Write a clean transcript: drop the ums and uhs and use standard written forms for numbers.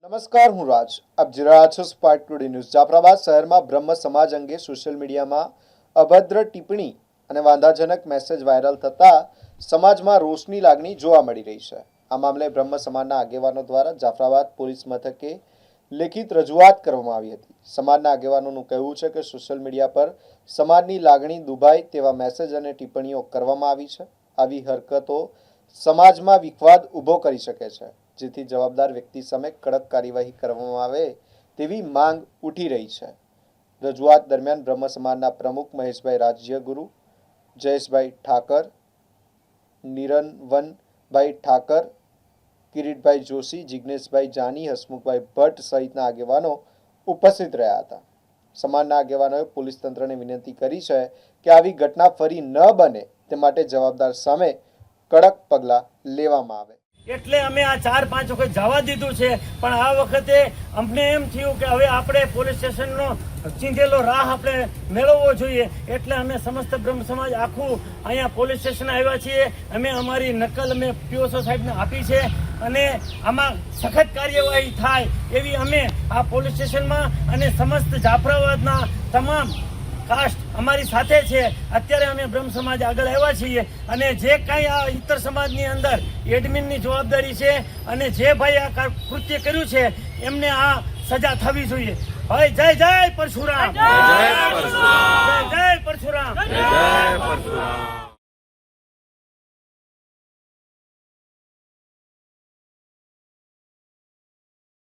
નમસ્કાર, હું રાજ. આપ જોઈ રહ્યા છો સ્પાર્ક ટુડે ન્યૂઝ. જાફરાબાદ શહેરમાં બ્રહ્મ સમાજ અંગે સોશિયલ મીડિયામાં અભદ્ર ટિપ્પણી અને વાંધાજનક મેસેજ વાયરલ થતા સમાજમાં રોષની લાગણી જોવા મળી રહી છે. આ મામલે બ્રહ્મ સમાજના આગેવાનો દ્વારા જાફરાબાદ પોલીસ મથકે લેખિત રજૂઆત કરવામાં આવી હતી. સમાજના આગેવાનોનું કહેવું છે કે સોશિયલ મીડિયા પર સમાજની લાગણી દુભાય તેવા મેસેજ અને ટિપ્પણીઓ કરવામાં આવી છે. આવી હરકતો સમાજમાં વિખવાદ ઊભો કરી શકે છે, જેથી જવાબદાર વ્યક્તિ સામે કડક કાર્યવાહી કરવામાં આવે તેવી માંગ ઉઠી રહી છે. રજૂઆત દરમિયાન બ્રહ્મ સમાજના પ્રમુખ મહેશભાઈ રાજ્યગુરુ, જયેશભાઈ ઠાકર, નિરંવનભાઈ ઠાકર, કિરીટભાઈ જોશી, જિગ્નેશભાઈ જાની, હસમુખભાઈ ભટ્ટ સહિતના આગેવાનો ઉપસ્થિત રહ્યા હતા. સમાજના આગેવાનોએ પોલીસ તંત્રને વિનંતી કરી છે કે આવી ઘટના ફરી ન બને તે માટે જવાબદાર સામે કડક પગલાં લેવામાં આવે. એટલે અમે આ 4-5 વખત જવા દીધું છે, પણ આ વખતે અમને એમ થયું કે હવે આપણે પોલીસ સ્ટેશનનો ચીંધેલો રાહ આપણે મેળવવો જોઈએ. એટલે અમે સમસ્ત બ્રહ્મ સમાજ આખું અહીંયા પોલીસ સ્ટેશન આવ્યા છીએ. અમે અમારી નકલ અમે પીઓસો સાહેબને આપી છે અને આમાં સખત કાર્યવાહી થાય એવી અમે આ પોલીસ સ્ટેશનમાં અને સમસ્ત જાફરાબાદના તમામ કાસ્ટ અમારી સાથે છે. અત્યારે અમે બ્રહ્મ સમાજ આગળ આવ્યા છીએ અને જે કાંઈ આ ઇતર સમાજની અંદર એડમિનની જવાબદારી છે અને જે ભાઈ આ કૃત્ય કર્યું છે એમને આ સજા થવી જોઈએ. ભાઈ જય જય પરશુરામ, જય જય પરશુરામ, જય જય પરશુરામ.